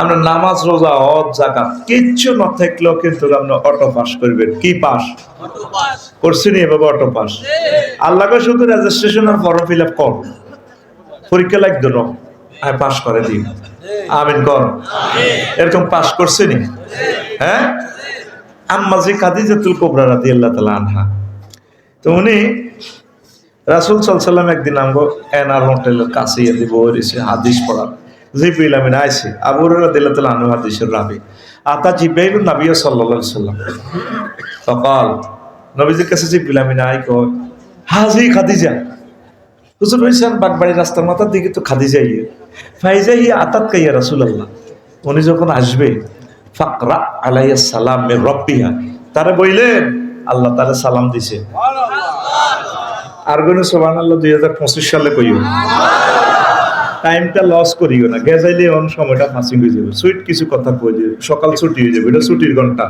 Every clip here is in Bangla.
আমরা নামাজ রোজা হজ যাকাত কিচ্ছু না থাকলেও কিন্তু আপনি অটো পাস করবেন। কি পাস করছেন এভাবে অটো পাস? আল্লাহকে শুধু রেজিস্ট্রেশনের ফর্ম ফিল আপ কর, পরীক্ষা লাগতো না, আর পাস করে দিন। আমিন কর। এরকম পাস করছেনি? হ্যাঁ। আম্মাজি খাদিজাতুল কুবরা রাদিয়াল্লাহু তাআলা আনহা, তো উনি রাসূল সাল্লাল্লাহু আলাইহি ওয়াসাল্লাম একদিন আমগো এনআর হোটেলের কাছে এসে বসে হাদিস পড়া। জিবরিল আমিন আইছে, আবু হুরায়রা রাদিয়াল্লাহু তাআলা আনহু হাদিসের রাবি। আতা জিবরাইলুন নবী সাল্লাল্লাহু আলাইহি ওয়াসাল্লাম فقال, নবীজির কাছে জিবরিল আমিন আই কয়, হাজি খাদিজা। হুজুর বলছেন বাগবাড়ি রাস্তার মাথার দিকে তো খাদিজা ইয়ে ফাইজা ইয়া আতাত কাইয়া রাসূলুল্লাহ, উনি যখন আসবে ফাকরা আলাইহিস সালাম মির রাব্বিহা, তারে বললেন আল্লাহ তারে সালাম দিছে। আর গুনে সুবহানাল্লাহ 2025 সালে কইও, টাইমটা লস করিও না, গেজাইলে অন সময়টা ফাঁসি হয়ে যাবে। সুইট কিছু কথা কই দিও, সকাল ছুটি হয়ে যাবে, এটা ছুটির ঘন্টা।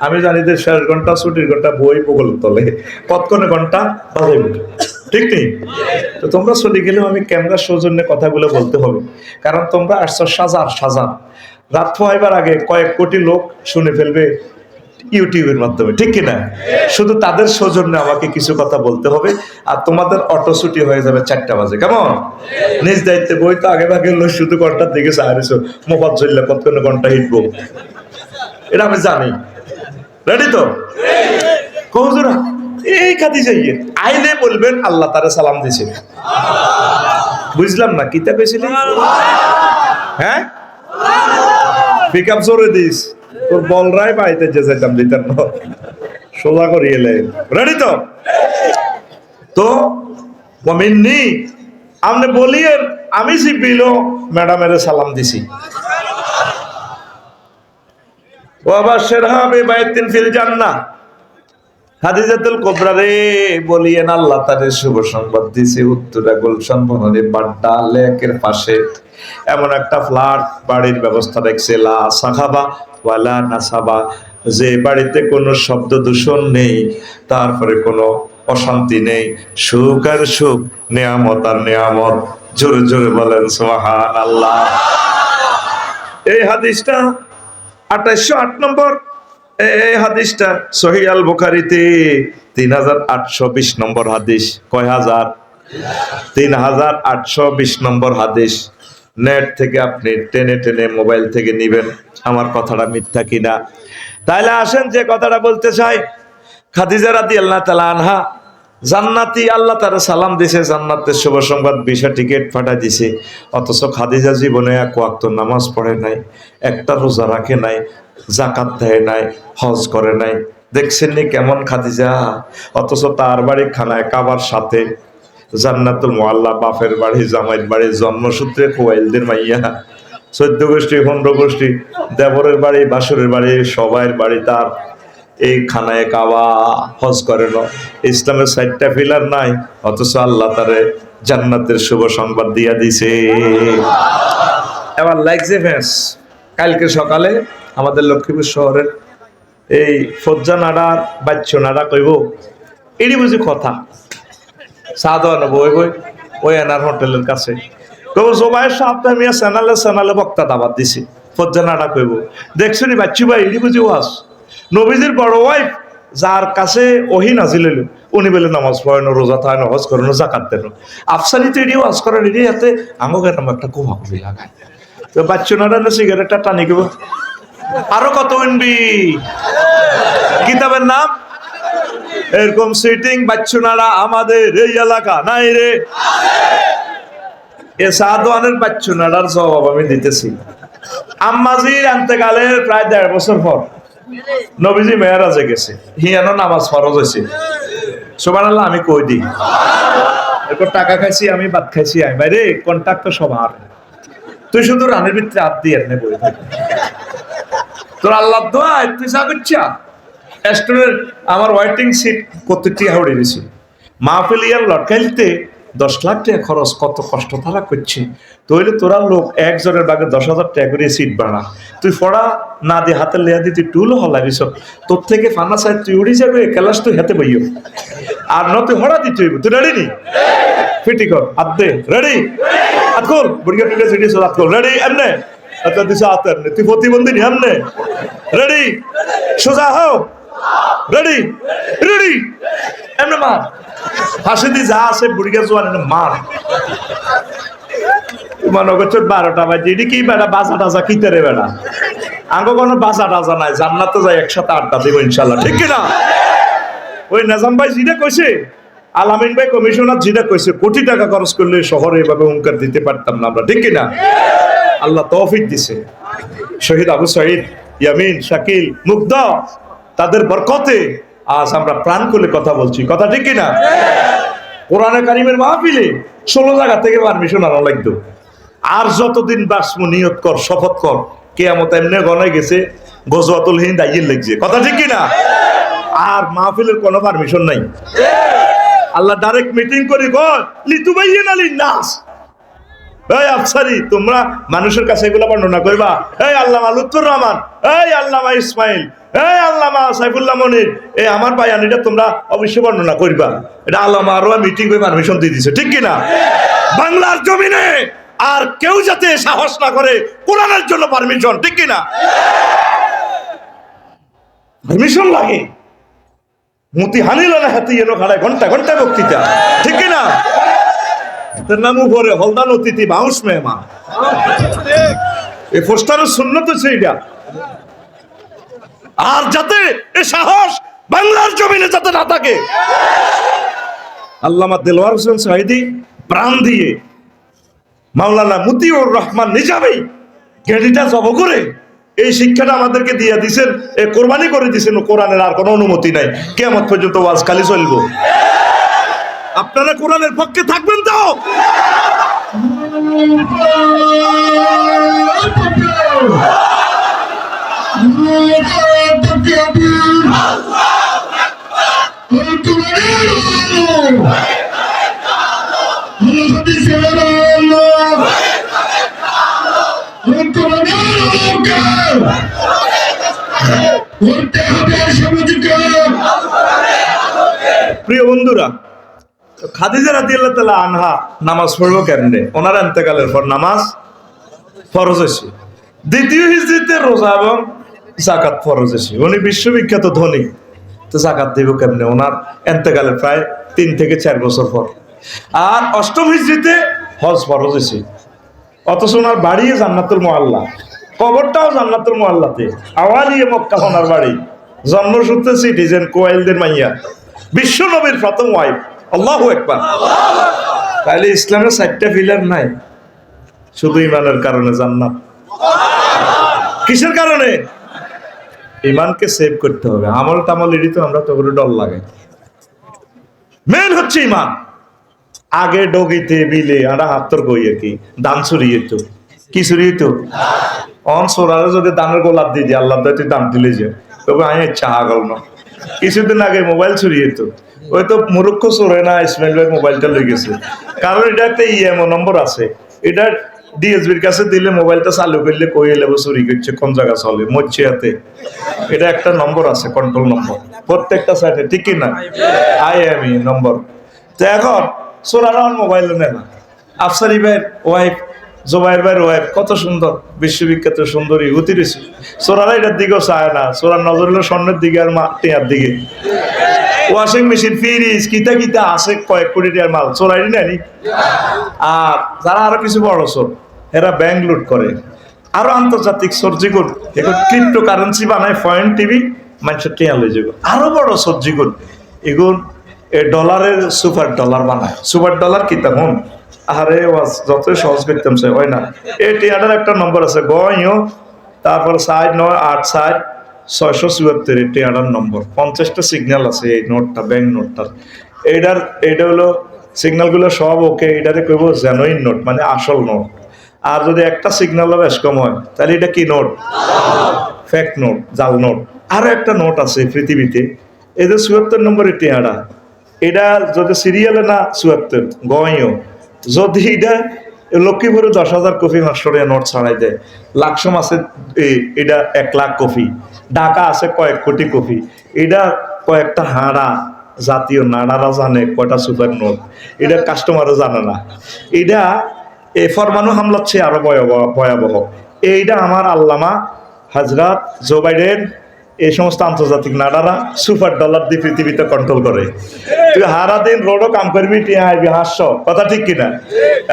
আমি জানি যে শেষ ঘন্টা ছুটির ঘন্টা বই বগল তলে কতক্ষণে ঘন্টা বাজাইব, ঠিক নেই? তো তোমরা চলে গেলেও আমি ক্যামেরার সৌজন্যে কথাগুলো বলতে হবে, কারণ তোমরা আসছো সাজার সাজার। রাত হইবার আগে কয়েক কোটি লোক শুনে ফেলবে ইউটিউবের মাধ্যমে, ঠিক কিনা? শুধু তাদের সৌজন্যে আমাকে কিছু কথা বলতে হবে, আর তোমাদের অটো ছুটি হয়ে যাবে 4টা বাজে। কেমন? নিজ দায়িত্বে বই তো আগে ভাগে শুধু ঘন্টার দিকে চাইছো, মোবাইল চললে কতক্ষণ ঘন্টা হিটবো, এটা আমি জানি। রেডি তো? কহুজুরা এই খাদি যাইয়ে আইলে বলবেন আল্লাহ তারে সালাম দিছে। বুঝলাম না কিতা পেয়েছিলি? হ্যাঁ, পিক আপ জোরে দিস, তোর বল রায় পাইতে যে যেতাম দিতাম না, সোজা করি এলে। রেডি তো? তো মিন্নি আপনি বলিয়েন আমি জিব্রিল ম্যাডামের সালাম দিছি। ও আবার শেরহা বিবাইতিন ফিল জান্নাহ, খাদিজাতুল কুবরা রে বলিয়েন আল্লাহ তাদের শুভ সংবাদ দিছে, উত্তরা গুলশান বনানী বাড্ডা লেকের পাশে এমন একটা ফ্ল্যাট বাড়ির ব্যবস্থা দেখছে, লা সাখাবা ওয়ালা নাসাবা, যে বাড়িতে কোনো শব্দ দূষণ নেই, তারপরে কোনো অশান্তি নেই, সুখ আর সুখ, নিয়ামত আর নিয়ামত। জোরে জোরে বলেন সুবহানাল্লাহ। এই হাদিসটা 2808 নম্বর, এই হাদিসটা সহিহ আল বুখারীতে 3820 নম্বর হাদিস। কয় হাজার? 3820 নম্বর হাদিস। নেট থেকে আপনি টেনে টেনে মোবাইল থেকে নিবেন, আমার কথাটা মিথ্যা কিনা। তাহলে আসেন যে কথাটা বলতে চাই, খাদিজা রাদিয়াল্লাহু তাআলা আনহা জান্নাতি, আল্লাহ তারা সালাম দিছে, জান্নাতের শুভ সংবাদ, ভিসা টিকিট পাঠাই দিছে। অথচ খাদিজা জীবনে এক ওয়াক্ত নামাজ পড়ে নাই, একটা রোজা রাখে নাই, যাকাত দেয় নাই, হজ করে নাই। দেখছেন নি কেমন খাদিজা? অথচ তার বাড়ি খানায় কাবার সাথে জান্নাতুল মুআল্লা, বাপের বাড়ি জামাইয়ের বাড়ি, জন্মসূত্রে কোয়াইলদের মাইয়া, 14 গোষ্ঠী 15 গোষ্ঠী, দেবরের বাড়ি বাসুরের বাড়ি, সবাইয়ের বাড়ি তার এই খানায় কাবা। হজ করে না, ইসলামের 4টা পিলার নাই, অথচ আল্লাহ তারে জান্নাতের শুভ সংবাদ দিয়া দিছে। এবার লাগছে ফেস, কালকে সকালে আমাদের লক্ষ্মীপুর শহরের এই ফজ্জা নাড়ার বাচ্চু নাড়া কইব, এটি বুঝি কথা সাধারণ বই বই ওই এনার হোটেলের কাছে কব জোবাইয়ের সাহেব মিয়া চ্যানেলে চ্যানেলে বক্তা দাবাত দিছি, ফজ্জা নাড়া কইব, দেখছো নি বাচ্চু ভাই এটি বুঝি ওয়াজ। নবীজির বড় ওয়াইফ যার কাছে ওহি নাজিল হইল, উনি বলে নামাজ পড়ানো, রোজা থাকানো, হজ করানো, যাকাত দেন। আফসারি তো এটি ওয়াজ করার এটি হাতে আমাকে নাম একটা কুমা কুড়ি লাগায়। তো বাচ্চু নাড়া সিগারেটটা টানি গেব, আরো কত উনবি। কিতাবের নাম এরকম সিটিং বাচ্চু নাড়া আমাদের এই এলাকা নাই রে। এ সাদওয়ানের বাচ্চু নাড়ার জবাব আমি দিতেছি। আম্মাজির আন্তেকালের প্রায় 1.5 বছর পর নবীজি মেরাজে গেছে, হিয়ানো নামাজ ফরজ হয়েছে। সুবহানাল্লাহ আমি কই দিই, এরপর টাকা খাইছি আমি, ভাত খাইছি আমি, বাইরে কন্ট্যাক্ট তো সবার। তুই শুধু রানের ভিতরে হাত দিয়ে এনে বই থাকি, তোর আল্লাহ দোয়া তুই যা করছা। স্টুডেন্ট আমার ওয়েটিং সিট কতটি হাওড়ে গেছি, মাহফিল ইয়ার লটকাইলতে 10 লাখ টাকা খরচ, কত কষ্ট তারা করছে। তইলে তোরা লোক একজনের বাগে 10,000 টাকা করে সিট বাড়া, তুই ফড়া না দিয়ে হাতে লেয়া দিয়ে তুই টুল হলাবিস, তোর থেকে ফানা সাইড তুই উড়ি যাবে, ক্লাস তুই হাতে বইও, আর ন তুই হড়া দিতে হইব। তুই রেডি নি? ফিটি কর হাত দে, রেডি হাত খোল, বুড়িয়া টুলে সিটি হাত খোল, রেডি এমনে আচ্ছা দিছে আতের নে, তুই প্রতিবন্ধী নি আমনে? রেডি, সোজা হও, রেডি রেডি, এমনে মার, ফাঁসি দি যা আছে বুড়িকে জোয়ান মার। মনে করছো 12টা বাজে, এটি কি বেড়া বাজা টাজা কিতে রে বেড়া, আগে কোনো বাজা টাজা নাই, জান্নাতে যাই একসাথে আড্ডা দিব ইনশাল্লাহ, ঠিক কিনা? ওই নাজাম ভাই যেটা কইছে, আলামিন ভাই কমিশনার যেটা কইছে, কোটি টাকা খরচ করলে শহরে এভাবে হুঙ্কার দিতে পারতাম না আমরা, ঠিক কিনা? আল্লাহ তৌফিক দিছে। শহীদ আবু সাইদ, ইয়ামিন, শাকিল, মুগ্ধ, তাদের বরকতে আজ আমরা প্রাণ খুলে কথা বলছি, কথা ঠিক কিনা? কোরআনে কারিমের মাহফিলে 16 জায়গা থেকে পারমিশন আনা লাগতো। আর যতদিন বাসমু নিয়ত কর, শপথ কর, কিয়ামত এমনি গনায় গেছে, গজওয়াতুল হিন্দ আইয়ে লাগছে, কথা ঠিক কিনা? আর মাহফিলের কোনো পারমিশন নাই। আল্লাহ ডাইরেক্ট মিটিং করি কর লিতুবাইয়িনা লিন-নাস, এই আফসারি তোমরা মানুষের কাছে এগুলা বর্ণনা করবা, এই আল্লামা লুৎফুর রহমান, এই আল্লামা ইসমাইল, এই আল্লামা সাইফুল্লাহ মনির, এই আমার বায়ানিটা তোমরা অবশ্যই বর্ণনা করবা। এটা আল্লামা আরো মিটিং করে পারমিশন দিয়ে দিছে, ঠিক কিনা? বাংলার জমিনে আর কেউ যাতে সাহস না করে কোরআনের জন্য পারমিশন, ঠিক কিনা? পারমিশন লাগে। মুতি হানিল না হাতি এনো খাড়ায় ঘন্টা ঘন্টা বক্তৃতা, ঠিক কিনা? তার নাম উপরে হলদান অতিথি বাউস মেহমান, এই পোস্টারের সুন্নত সেইটা। আর যাতে এ সাহস বাংলার জমিনে যাতে না থাকে, আল্লামা দেলোয়ার হোসেন সাঈদী প্রাণ দিয়ে, মাওলানা মতিউর রহমান নিজামী গেডিটা জব করে এই শিক্ষাটা আমাদেরকে দিয়ে দিছেন, এই কোরবানি করে দিছেন। কোরআনের আর কোনো অনুমতি নাই, কিয়ামত পর্যন্ত ওয়াজ খালি চলবো। আপনারা কোরআনের পক্ষে থাকবেন তো? প্রিয় বন্ধুরা, খাদিজা রাদিয়াল্লাহু তাআলা আনহা নামাজ পড়বো কেমনে? ওনার ইন্তেকালের পর নামাজ ফরজ হয়েছে। দ্বিতীয় হিজরিতে রোজা এবং যাকাত ফরজ হয়েছে। উনি বিশ্ববিখ্যাত ধনী, তো যাকাত দিব কেমনে? ওনার ইন্তেকালের প্রায় 3 থেকে 4 বছর পর। আর অষ্টম হিজরিতে হজ ফরজ হয়েছে। অথচ ওনার বাড়ি জান্নাতুল মুআল্লা, কবরটাও জান্নাতুল মুআল্লাতে, আওয়ালিয়ে মক্কা ওনার বাড়ি, জন্মসূত্রে সিটিজেন, কোয়েলদের মাইয়া, বিশ্ব নবীর প্রথম ওয়াইফ। আল্লাহু আকবার। তাইলে ইসলামের 4টা পিলার নাই, শুধু ইমানের কারণে জান্নাত। কিসের কারণে? ইমানকে সেভ করতে হবে। আমল টামল এটি তো আমরা তো করে ডর লাগে, মেন হচ্ছে ইমান। আগে ডগিতে বিলে আরা হাতর গইয়ে কি দান চুরিয়ে তো কি চুরিয়ে তো অন সোরারে যদি দানের গোলাপ দিয়ে দিয়ে আল্লাহ তুই দান দিলে যে তবে আমি চাহা গল না। কিছুদিন আগে মোবাইল চুরিয়ে তো, ওই তো মুরুক্ষ চোরে না ইসমাইল ভাই মোবাইলটা লই গেছে, কারণ এটা একটা ইএমও নম্বর আছে, এটা ডিএসবির কাছে দিলে মোবাইলটা চালু করলে কই এলে চুরি করছে, কোন জায়গা চলে মরছে হাতে, এটা একটা নম্বর আছে, কন্ট্রোল নম্বর প্রত্যেকটা সাইটে, ঠিক কিনা? আইএমই নম্বর। তো এখন চোরারা মোবাইল নেয় না। আফসারি ভাইয়ের ওয়াইফ, জোবাইর ভাইয়ের ওয়াইফ কত সুন্দর, বিশ্ববিখ্যাত সুন্দরী অতি রয়েছে, চোরারা এটার দিকেও চায় না। চোরার নজর হলো স্বর্ণের দিকে আর টিয়ার দিকে। ওয়াশিং মেশিন, ফ্রিজ, কিতা কিতা আছে কয়েক কোটি টাকার মাল চোরাই নেয়নি। আর যারা আরো কিছু বড় চোর, এরা ব্যাংক লুট করে, আরো আন্তর্জাতিক সর্জিগুল, এখন ক্রিপ্টো কারেন্সি বানায়, ফয়েন টিভি মানুষের টিয়া লই যাবে, আরো বড় সর্জিগুল, এগুন ডলারের সুপার ডলার বানায়। সুপার ডলার কি তখন আরে যতই সহজ করতাম সে হয় না। এই টিয়াটার একটা নম্বর আছে গয়, তারপর 4986674, এই টিয়াটার নম্বর। 50টা সিগন্যাল আছে এই নোটটা, ব্যাংক নোটটার। এইটা হলো সিগন্যাল গুলো সব ওকে, এটারে কইব জেনুইন নোট, মানে আসল নোট। আর যদি একটা সিগন্যাল বেশ কম হয় তাহলে এটা কি নোট? ফেক নোট, জাল নোট। আরো একটা নোট আছে পৃথিবীতে, এই যে 74 নম্বরের টিয়াটা, এটা যদি সিরিয়ালে না 74 গয়ও, যদি এটা লক্ষ্মীপুরে 10,000 কপি 500 টাকা নোট ছাড়াই দেয়, লাকসম আছে এটা 1 লাখ কপি, ঢাকা আছে কয়েক কোটি কপি, এটা কয়েকটা হাড়া জাতীয় নাড়ারা জানে কয়টা সুপার নোট, এটা কাস্টমারও জানে না। এটা এই পরমাণু হামলার চেয়ে আরো ভয়াবহ। এইটা আমার আল্লামা হযরত জো বাইডেন এই সমস্ত আন্তর্জাতিক নাডারা সুপার ডলার দিয়ে পৃথিবীতে কন্ট্রোল করে। তুই হারা দিন রোডও কাম করবি, টিয়া আইবি, হাস্য, কথা ঠিক কিনা?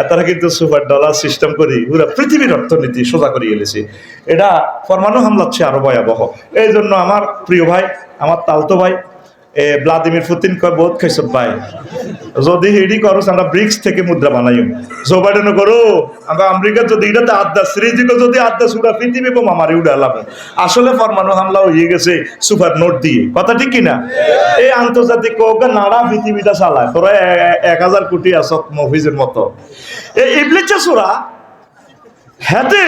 এতটা কিন্তু সুপার ডলার সিস্টেম করি পুরো পৃথিবীর অর্থনীতি সোজা করিয়ে এলেছে। এটা পরমাণু হামলা হচ্ছে আরো ভয়াবহ। এই জন্য আমার প্রিয় ভাই, আমার তালতো ভাই ভ্লাদিমির পুতিন কয় বহুত খাইছ ভাই, যদি হেডি করো আমরা ব্রিক্স থেকে মুদ্রা বানাইম, জো বাইডেন করো আমরা আমেরিকা যদি এটাতে আড্ডা শ্রীজিকে যদি আড্ডা সুরা পৃথিবী বোমা মারি উড়ালাম। আসলে পরমাণু হামলা হয়ে গেছে সুপার নোট দিয়ে, কথা ঠিক কিনা? এই আন্তর্জাতিক নাড়া পৃথিবীটা চালায়, তোরা 1000 কোটি আসত মফিজের মতো। এই ইবলিচা সুরা হাতে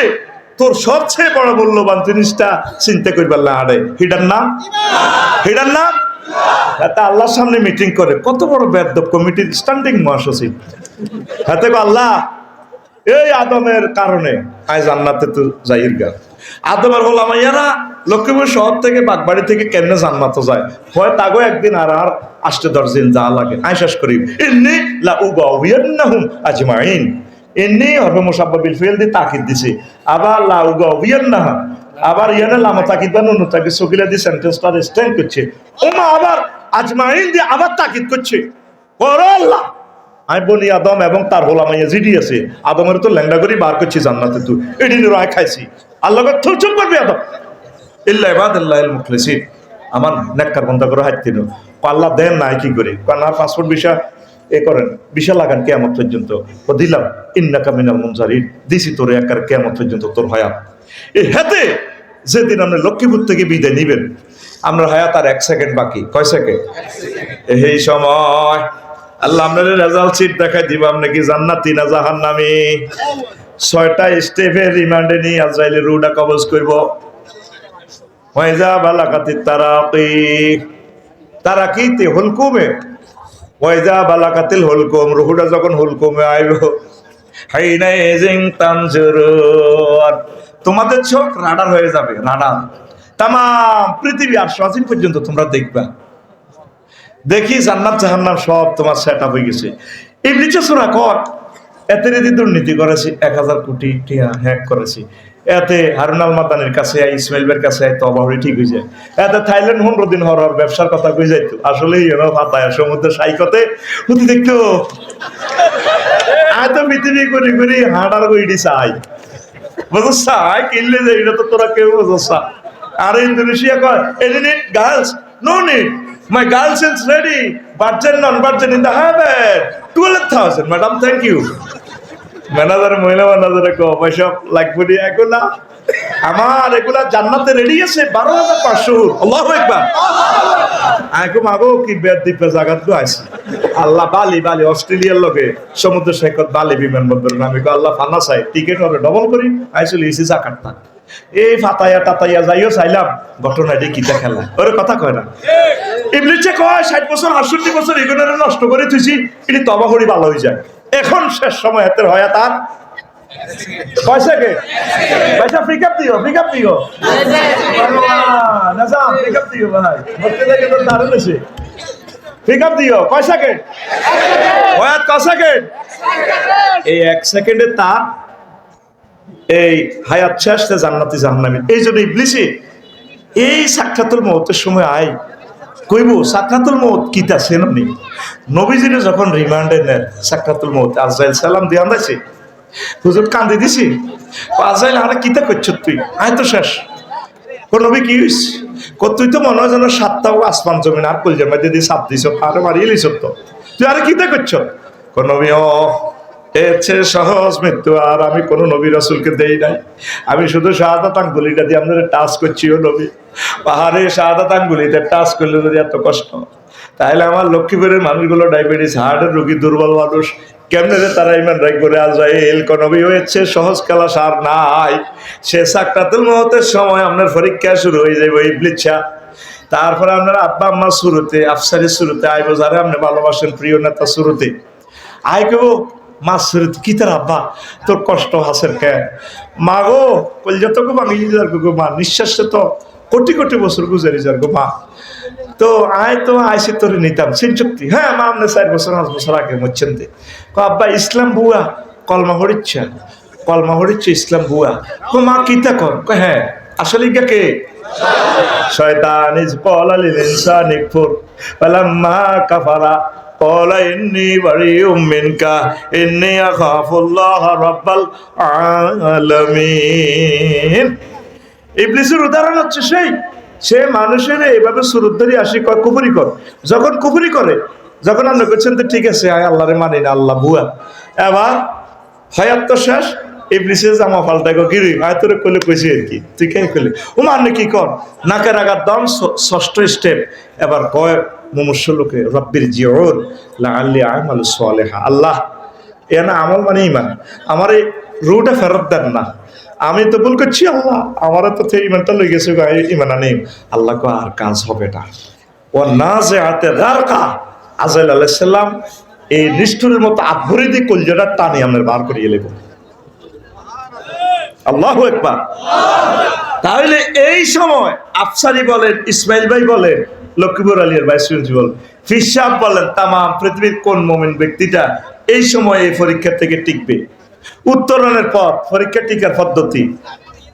তোর সবচেয়ে বড় মূল্যবান জিনিসটা চিন্তা করবার না আরে হিডার নাম, হিডার নাম। এত আল্লাহর সামনে মিটিং করে, কত বড় বেদব কমিটির স্ট্যান্ডিং মহাসচিব। হাতে আল্লাহ এই আদমের কারণে আজ জান্নাতে তো যাইর গা। আদমের বললাম ইয়ারা লক্ষ্মীপুর শহর থেকে বাগবাড়ি থেকে কেমনে জান্নাতে যায়, হয় তাগো একদিন আর আসতে 10 দিন যা লাগে। আই শেষ করি ইন্নী লা উগাউবিয়ান্নাহুম আজমাইন। ইন্নী হরফে মুসাব্বাবিল ফিল দি তাকিদ দিছে, আবার লা উগাউবিয়ান্নাহা, আবার ইয়ানে লামা তাকিদ বা নুন তাকিদ সকিলা দি সেন্টেন্সটা স্ট্যান্ড করছে। ওমা আবার আজমাইন দি আবার তাকিদ করছে, করো আল্লাহ আমি বলি আদম এবং তার হোলামাইয়া জিডি আছে, আদমের তো ল্যাংডা করে বার করছি জান্নাতে, তুই এদিন রায় খাইছি আল্লাহকে থুচুম করবি আদম ইল্লা ইবাদাল্লাহিল মুখলিসিন। আমার নেককার বন্ধ করে হাত দিন আল্লাহ দেন নাই কি করে, কারণ আর পাসপোর্ট ভিসা এ করেন, ভিসা লাগান কিয়ামত পর্যন্ত। ও দিলাম ইন্নাকা মিনাল মুনজারিন, দিছি তোরে একার কিয়ামত পর্যন্ত তোর হায়াত। এই হাতে যেদিন আপনি লক্ষ্মীপুর থেকে বিদায় নিবেন, আমরা হায়াত আর 1 সেকেন্ড বাকি। কয় সেকেন্ড? এই সময় আল্লাহ আপনার রেজাল্ট শিট দেখাই দিব, আপনি কি জান্নাতি না জাহান্নামী। 6টা স্টেপের রিমান্ডে নিয়ে আজরাইলের রুহটা কবজ করব। ওয়াইজা বালাকাতিত তারাকি, তারাকিতে হুলকুমে, ওয়াইজা বালাকাতিল হুলকুম, রুহটা যখন হুলকুমে আইব, হাইনা এজিং তানজুরুন, তোমাদের চোখ রাডার হয়ে যাবে, রাডার। তাম পৃথিবী আর স্বাধীন পর্যন্ত তোমরা দেখবা, দেখি জান্নাত জাহান্নাম সব তোমার সেট আপ হয়ে গেছে। ইবলিস সূরা কর এতে রীতি দুর্নীতি করেছি, 1000 কোটি টাকা হ্যাক করেছি, এতে হারুন আল মাদানির কাছে ইসমাইল বের কাছে তওবা হয়ে ঠিক হয়ে যায়, এতে থাইল্যান্ড 15 দিন হওয়ার ব্যবসার কথা কই যাইতো, আসলে ফাতায় সমুদ্রের সাইকতে হুতি দেখতো আয় তো পৃথিবী করি করি হাঁটার কইডি চাই, বুঝছ চাই কিনলে যে এটা তো তোরা কেউ বুঝছ। আর ইন্দোনেশিয়া কয় any need girls, no need, my girls is ready, virgin non-virgin in the heaven, 12,000 madam, thank you. Manager মহিলা ম্যানেজারে কো পয়সা লাগবে না এগুলা, আমার এগুলা জান্নাতে রেডি আছে 12,500। আল্লাহু আকবার। আইকো মাগো কি বেদ দ্বীপে জাগাত গো আইছি আল্লাহ, বালি বালি অস্ট্রেলিয়ার লগে সমুদ্র সৈকত বালি বিমানবন্দর, আমি কো আল্লাহ ফানা চাই টিকিট হবে ডবল করি, আইছিল ইসি জাকাতটা এই ফাতাইয়া টাতাইয়া যাইও চাইলাম, ঘটনাটি কিতা খেলা ওরে কথা কয় না। ইবলিসে কয় 60 বছর 68 বছর এগুলোরে নষ্ট করে তুইছি, এটি তবা করি ভালো হয়ে যায়। এখন শেষ সময় হাতের হয় তার পয়সা কে পয়সা পিক আপ দিও, পিক আপ দিও না সাম, পিক আপ দিও ভাই, বলতে লাগে তো দারুণ আছে, পিক আপ দিও। কয় সেকেন্ড হয়, কয় সেকেন্ড? এই 1 সেকেন্ডে তার এই হায়াত শেষ, জান্নাতি জাহান্নামী। এই জন্য ইবলিসে এই সাক্ষাতুল মওতের সময় আয় কইব সাক্ষাতুল মওত কিতা চেননি। নবীজিরে যখন রিমান্ডে নেন সাক্ষাতুল মওত, আজরাইল সালাম দিয়ে আন্দাইছে, হুজুর কান্দি দিছি, আজরাইল আরে কিতা করছ তুই, আয় তো শেষ। কোন নবী কি হইস, তুই তো মনে হয় যেন 7টা আসমান জমিন আর কলজের মধ্যে দিয়ে চাপ দিছ, আরে মারিয়ে লিছ তো, তুই আরে কিতা করছ। কোন নবী ও এর চেয়ে সহজ মৃত্যু আর আমি কোন নবী রাসূলকে দেই নাই, আমি শুধু শাহাদাত আঙ্গুলিটা দিয়ে আপনাদের টাচ করছি। ও নবী, পাহাড়ে শাহাদাত আঙ্গুলিতে টাচ করলে যদি এত কষ্ট, তাহলে আমার লক্ষ্মীপুরের মানুষগুলো ডায়াবেটিস হার্টের রোগী, দুর্বল মানুষ, কেমনে যে তারা ইমান রাখ করে আজরাইল। কোন নবী হয়েছে সহজ খেলা সার নাই, সে সাকরাতুল মওতের সময় আপনার পরীক্ষা শুরু হয়ে যাবে ইবলিসা। তারপরে আপনার আব্বা আম্মা শুরুতে, আফসারের শুরুতে আইব, যারা আপনি ভালোবাসেন প্রিয় নেতা শুরুতে আয় কেব মা শুরুতে কি তার আব্বা তোর কষ্ট হাসের কে মা গো কলজা তো ভাঙি যার গো মা, নিঃশ্বাসে তো কোটি কোটি বছর গুজারি যার গো মা, তো আয় তো আইসি তোরে নিতাম সিন চুক্তি। হ্যাঁ মা আপনি 4 বছর 5 বছর আগে মরছেন দে, আব্বা ইসলাম বুয়া কলমা হরিচ্ছা, কলমা হরিচ্ছে ইসলাম বুয়া। মা কিতা কর? হ্যাঁ আসলে কে? শয়তান ইজ ক্বালা লিল ইনসানি কুফর ফালাম্মা কাফারা ক্বালা ইন্নী বারিউম মিনকা ইন্নী আখাফুল্লাহ রাব্বাল আলামিন। ইবলিসের উদাহরণ হচ্ছে সে মানুষের এইভাবে সুরুদ্দারি আসি কয় কুফরি কর। যখন কুফরি করে, যখন আপনি বলছেন তো ঠিক আছে আল্লাহরে মানি না, আল্লাহ বুয়া, এবার হায়াত তো শেষ, ইবলিসের জামা পাল্টাই গিরি আয় তোরে কইলে কইছি আর কি, তুই কে কইলে ও মানে কি কর, নাকের আগার দম ষষ্ঠ স্টেপ। এবার কয় মুমূর্ষু লোকে রব্বির জিউন লাআল্লি আমালু সালিহা, আল্লাহ এ না আমল মানে ইমান, আমার এই রুটা ফেরত দেন না, আমি তো ভুল করছি আল্লাহ, আমারও তো ইমানটা লই গেছে, ইমান নেই। আল্লাহ কো আর কাজ হবে না। ও না যে হাতে গারকা, আজাইল আলাইহিস সালাম এই নিষ্ঠুরের মতো আভরি দিয়ে কলজাটা টানি আমরা বার করিয়ে লেব। আল্লাহু আকবার। তাহলে এই সময় আফসারি বলেন, ইসমাইল ভাই বলেন, লক্ষ্মীপুর আলিয়ার ভাই প্রিন্সিপাল ফিসাব বলেন, তাম পৃথিবীর কোন মুমিন ব্যক্তিটা এই সময় এই পরীক্ষা থেকে টিকবে? উত্তরণের পর পরীক্ষা টিকার পদ্ধতি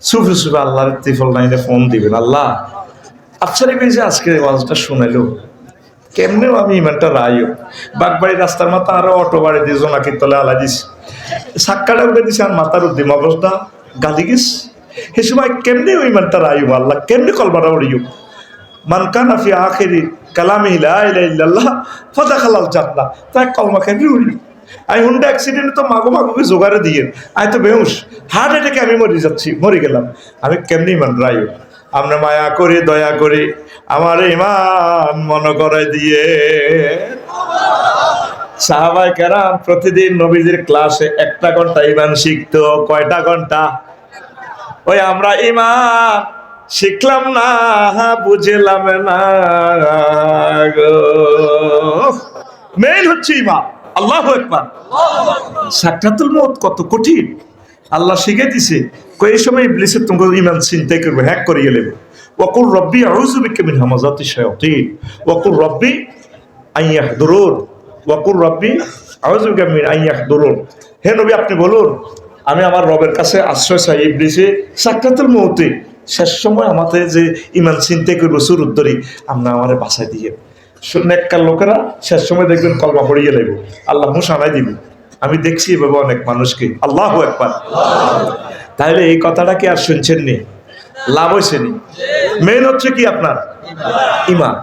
সুফি সুফি আল্লাহর ত্রিফল লাইনে ফোন দিবেন, আল্লাহ আফসারি ভাই যে আজকে ওয়াজটা শুনাইলো কেমনেও আমি ইমানটা রাইও, বাগবাড়ি রাস্তার মাথা আরো অটো বাড়ি দিয়ে জোনাকির তলে আলাই দিস, সাক্কাটা উঠে দিছে আর মাথার উদ্দিম অবস্থা গালি গিস, সে সময় কেমনে ওই ইমানটা রাইও, আল্লাহ কেমনে কলবাটা উড়িও। মান কানা ফি আখিরি কালামিহি লা ইলাহা ইল্লাল্লাহ ফাদাখালাল জান্নাহ, তাই কলমা কেমনে উড়িও। আমি হুন্ডা অ্যাক্সিডেন্টে তো মাগো মাগোকে জোগাড়ে দিয়ে আমি তো বেহুশ, হার্ট অ্যাটাকে আমি মরে গেলাম, আমি কেমনি ইমান রাইও। আমরা মায়া করি দয়া করি আমার ইমান মনে করে দিয়ে। সাহাবায়ে কেরাম প্রতিদিন নবীজির ক্লাসে 1 ঘন্টা ইমান শিখতো। কয়টা ঘন্টা? ওই আমরা ইমান শিখলাম না, বুঝলাম না গো। মেইন হচ্ছে ইমান। আল্লাহু আকবার। সাকরাতুল মউত কত কঠিন আল্লাহ শিখে দিছে। এই সময় ইবলিস তোমার ইমান চিন্তাই করবে, হ্যাক করিয়ে নেবে। ওয়াকুল রব্বি আউযু বিকা মিন হামাযাতিশ শায়াতিন ওয়াকুল রব্বি আইয়াহদুরুন ওয়াকুল রব্বি আউযু বিকা মিন আইয়াহদুরুন। হে নবী আপনি বলুন আমি আমার রবের কাছে আশ্রয় চাই ইবলিসে সাকরাতুল মউতে শেষ সময় আমাদের যে ইমান চিন্তাই করবে সুরুদ্দরি আমরা আমারে বাঁচাই দিয়ে। নেককার লোকেরা শেষ সময় দেখবেন কলমা পড়িয়ে নেবে, আল্লাহ মুসানাই দিবে। আমি দেখছি এভাবে অনেক মানুষকে। আল্লাহু আকবার। তাহলে এই কথাটা কি আর শুনছেন নি? লাভ হয়েছে নি? মেন হচ্ছে কি আপনার ইমান।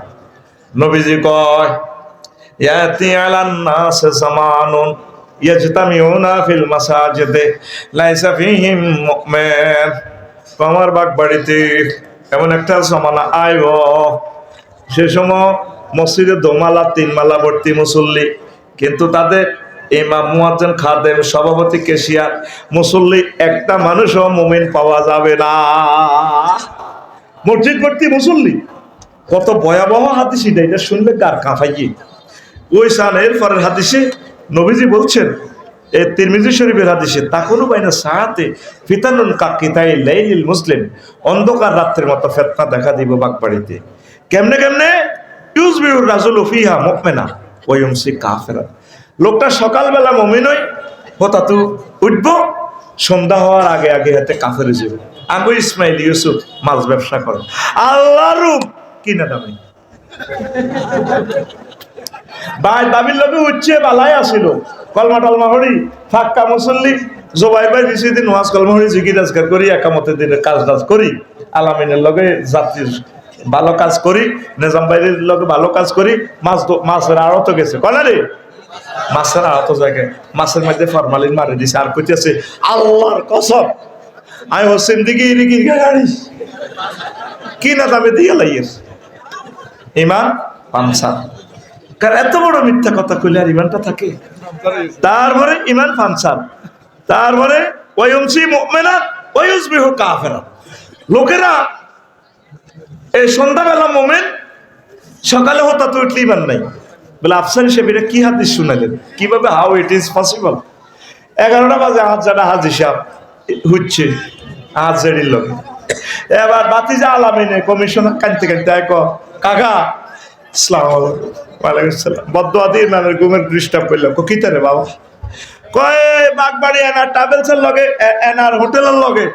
নবীজি কয় ইয়াতি আলান নাস জামানুন ইয়াজতামিউনা ফিল মাসাজিদে লাইসা ফিহিম মুমিন। আমার বাগবাড়িতে এমন একটা জমানা আইব, সে সময় মসজিদে 2 মালা 3 মালা ভর্তি মুসল্লি, কিন্তু তাদের ইমাম মুয়াজ্জিন খাদেম সভাপতি কেশিয়ার মুসল্লি একটা মানুষও মুমিন পাওয়া যাবে না। মসজিদ ভর্তি মুসল্লি, কত ভয়াবহ হাদিস এটা শুনলে গার কাঁপাইয়ে। ওই সানের পরের হাদিসে নবীজি বলছেন, এই তিরমিজি শরীফের হাদিসে তাকুনু বাইনা সাআতে ফিতানুন কাকিতাই লাইলিল মুসলিম, অন্ধকার রাত্রের মতো ফিতনা দেখা দিব বাগবাড়িতে। কেমনে কেমনে? ইউজবিউর রাজুলু ফিহা মুমিনা ওয়া ইউমসি কাফিরা। লোকটা সকালবেলা মুমিন হই হঠাৎ উঠবো, সন্ধ্যা হওয়ার আগে আগে হাতে কাফের হয়ে যাবে। আবু ইসমাইল ইউসুফ মাছ ব্যবসা করে, আল্লাহর রূপ কিনা দামি ভাই দাবির লোকে উঠছে বালাই আসিল, কলমা টলমা হরি ফাক্কা মুসল্লি জবাই ভাই বেশি দিন ওয়াজ কলমা হরি জিকির আজকার করি, একামতের দিনের কাজ টাজ করি, আলামিনের লগে যাত্রীর ভালো কাজ করি, নিজাম ভাইয়ের লগে ভালো কাজ করি, মাছের আড়ত গেছে কনা রে, মাছের আড়ত জায়গায় মাছের মধ্যে ফরমালিন মারি দিছে, আর কইতেছে আল্লাহর কসম আমি হোসেন দিকে গাড়ি কি না দামে দিয়ে লাইয়ের ইমান পানসা। কারণ এত বড় মিথ্যা কথা কইলে আর ইমানটা থাকে? তারপরে ইমান পানসার, তারপরে ওয়ায়ুমসি মুমিনা ওয়ায়ুসবিহু কাফিরা। লোকেরা এই সন্ধ্যাবেলা মোমেন, সকালে হঠাৎ উঠলে ইমান নাই বলে। আফসার হিসেবে এটা কি হাদিস শুনালেন? কিভাবে? How it is possible? 11টা বাজে হাজারা হাজ হিসাব হচ্ছে হাজারির লোক। এবার বাতিজা আলামিনে কমিশনার কানতে কানতে এক কাকা আসসালামু আলাইকুম ওয়ালাইকুম আসসালাম বদদুয়া দিয়ে নানের ঘুমের ডিস্টার্ব করলাম। কি তারে বাবা? কয় বাগবাড়ি এনার ট্রাভেলসের লগে এনার হোটেলের লগে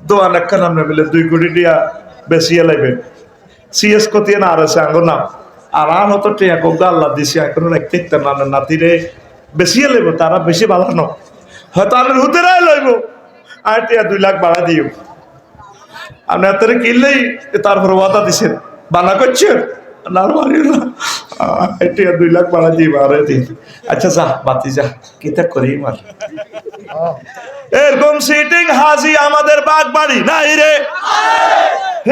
দোয়ান একখান আমরা বলে 2 কোটি টিয়া বেশিয়ে লাগবে সিএস কতিয়ে না আর আছে আঙ্গ নাম আর আর হতো টিয়া কোক আল্লাহ দিছি এখন দেখতে না নাতিরে বেশিয়ে লাগবে তারা বেশি ভালো ন হয়তো আমি হুতেরাই লইব আর টিয়া 2 লাখ বাড়া দিও আপনি এত কিনলেই তারপর ওয়াদা দিছেন বানা করছেন না মারি না টিয়া 2 লাখ বাড়া দিব আরে দিন আচ্ছা যা বাতি যা কিতা করি মার এরকম সিটিং হাজি আমাদের বাগবাড়ি নাই রে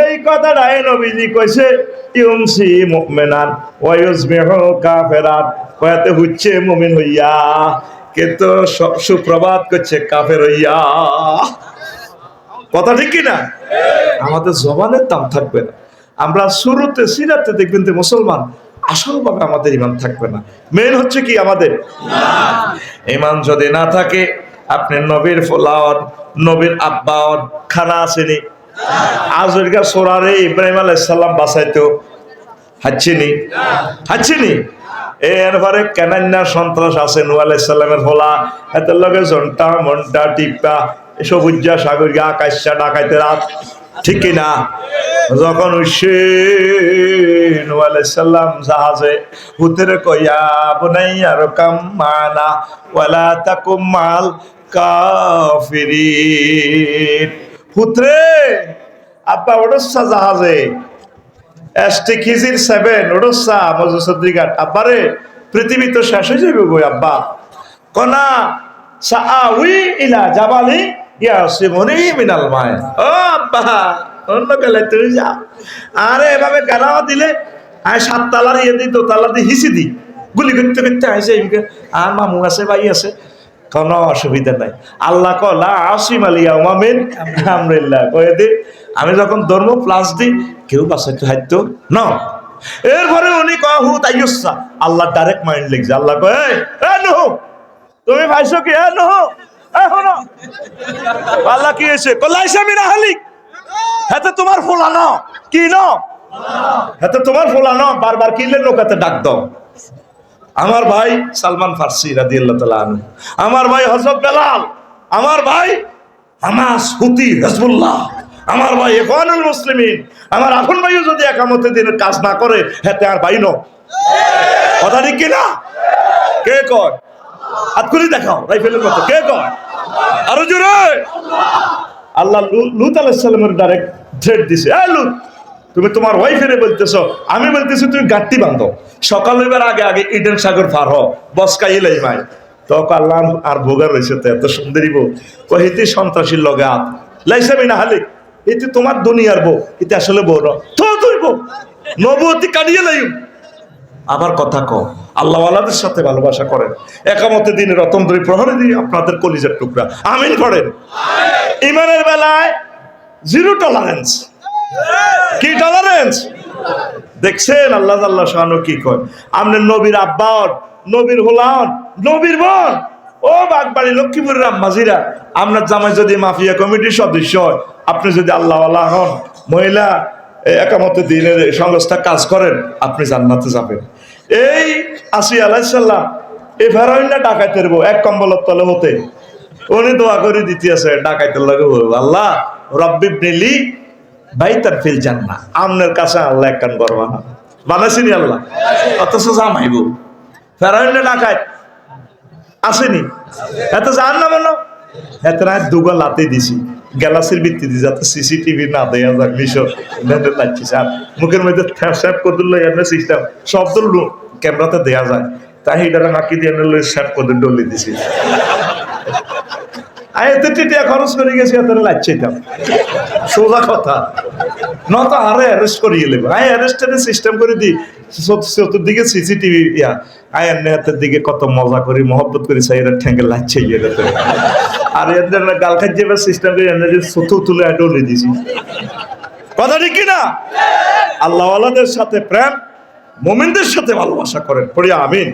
এই কথাটা এই নবীজি কইছে ইউমসি মুমিনান ওয়া ইউসবিহু কাফিরান কয়াতে হচ্ছে মুমিন হইয়া কিন্তু সুপ্রভাত করছে কাফের হইয়া কথা ঠিক কি না আমাদের জবানের দাম থাকবে না আমরা শুরুতে সিরাতে দেখবেন যে মুসলমান আসলভাবে আমাদের ঈমান থাকবে না মেন হচ্ছে কি আমাদের ঈমান যদি না থাকে আপনি নবীর ফলাওয়াত নবীর আব্বাওয়াত খানা আসেনি আজরগা সোরারে ইব্রাহিম আলাইহিস সালাম বাঁচাইতো হাচ্ছিনি এরপরে কেনান্না সন্ত্রাস আছে নূহ আলাইহিস সালামের ফলা এদের লগে জন্টা মন্টা টিপা সবুজা সাগরিয়া আকাশা ডাকাইতে রাত ঠিক কিনা যখন নূহ আলাইহিস সালাম জাহাজে হুতেরে কইয়া বুনাইয়া রকাম মানা ওয়ালা তাকুম মাল কাফিরিন হুতরে আব্বা ওড়সা জাহাজে এসটি খিজির 7 ওড়সা মজুসদ্দিঘাট আব্বারে পৃথিবী তো শেষ হয়ে যাবে গো আব্বা কনা সাআউই ইলা জাবালি ইয়াসিমুনি মিনাল মাই ও আব্বা অন্য গেলে তুই যা আরে এভাবে গালাও দিলে আয় 7 তালার ইয়ে দিই 2 তালা দিয়ে হিসি দি গুলি করতে করতে আইসে ইনকে আর মামু আছে ভাই আছে কোনো অসুবিধা নাই আল্লাহ কলা আসিম আলিয়া উমামিন আমরিল্লাহ কয়ে দে আমি যখন ধর্ম প্লাস দিই কেউ বাঁচাইতে হাইত ন এরপরে উনি কয় হু তাইয়ুসা আল্লাহ ডাইরেক্ট মাইন্ড লিখছে আল্লাহ কয় এ নূহ তুমি ভাইছো কি এ নূহ এ শোনো আল্লাহ কি এসে কলাইসা মিনা হালিক হাতে তোমার ফোলানো কি ন হাতে তোমার ফোলানো বারবার কিলে লোকাতে ডাক দাও আমার ভাই সালমান ফারসি রাদিয়াল্লাহু তাআলা আনহু আমার ভাই হযরত বেলাল আমার ভাই হামাস হুতি হিজবুল্লাহ আমার ভাই ইখওয়ানুল মুসলিমিন আমার আপন ভাইও যদি একামতে দিনের কাজ না করে হেতে আর ভাই ন কথা ঠিক কি না কে কয় হাত খুলে দেখাও রাইফেলের মতো কে কয় আরো জোরে আল্লাহ লূত আলাইহিস সালামের ডাইরেক্ট থ্রেট দিছে এই লূত তুমি তোমার ওয়াইফেরে বলতেছো আমি বলতেছি তুমি গাট্টি বাঁধো সকাল হইবার আগে আগে ইডেন সাগর পার হও বসকাই লাই মাই তো আল্লাহ আর ভোগার রয়েছে তো এত সুন্দরী বউ কহিতে সন্ত্রাসীর লগে আত লাইসা মিনা হালিক এতে তোমার দুনিয়ার বউ এতে আসলে বউ ন তো তুই বউ নবুয়তি কাটিয়ে লাইম আবার কথা কও আল্লাহওয়ালাদের সাথে ভালোবাসা করেন একামতে দিনে রতনদ্রী প্রহরে দিয়ে আপনাদের কলিজার টুকরা আমিন করেন ঈমানের বেলায় জিরো টলারেন্স কি টলারেন্স দেখছেন আল্লাহ আল্লাহ শানু কি কয় আমনে নবীর আব্বাওয়াত নবীর হোলাওয়াত নবীর বোন ও বাগবাড়ি লক্ষ্মীপুরের আম্মাজিরা আপনার জামাই যদি মাফিয়া কমিটির সদস্য হয় আপনি যদি আল্লাহওয়ালা হন মহিলা একামতে দিনের সংস্থা কাজ করেন আপনি জান্নাতে যাবেন এই আসি আলাইহিস সালাম এই ফেরাউনটা ডাকাইতের বউ এক কম্বলের তলে হতে উনি দোয়া করে দিতে আছে ডাকাইতের লাগে বলবো আল্লাহ রব্বিবনিলি বাইতান ফিল জান্নাহ আমনের কাছে আল্লাহ একখান ঘর বানাইছিনি আল্লাহ অথচ জামাইবো ফেরাউনটা ডাকাইত আসেনি এত জান না মনে এত রাত দুগা লাতে দিছি গ্যালাসির ভিত্তি যাতে সিসিটিভি না দেয়া যায় মিশর লাগছিস আর মুখের মধ্যে সেভ করে দিল এমনি সিস্টেম সব তো ক্যামেরাতে দেয়া যায় তাই এটারে নাকি দিয়ে সেভ করে ডলি দিছি এতে টিটিয়া খরচ করে গেছি এত লাগছিতাম সোজা কথা নয়তো আরে অ্যারেস্ট করিয়ে নেবো অ্যারেস্টের সিস্টেম করে দিই চতুর্দিকে সিসিটিভি ইয়া এমনি হাতের দিকে কত মজা করি মহব্বত করি সাইরা ঠ্যাঙ্গে লাগছে ইয়েতে আর এদের গাল খাইছে সিস্টেম করে এমনি সুতো তুলে ডলে দিছি কথা ঠিক কিনা আল্লাহওয়ালাদের সাথে প্রেম মুমিনদের সাথে ভালোবাসা করেন পড়ি আমিন।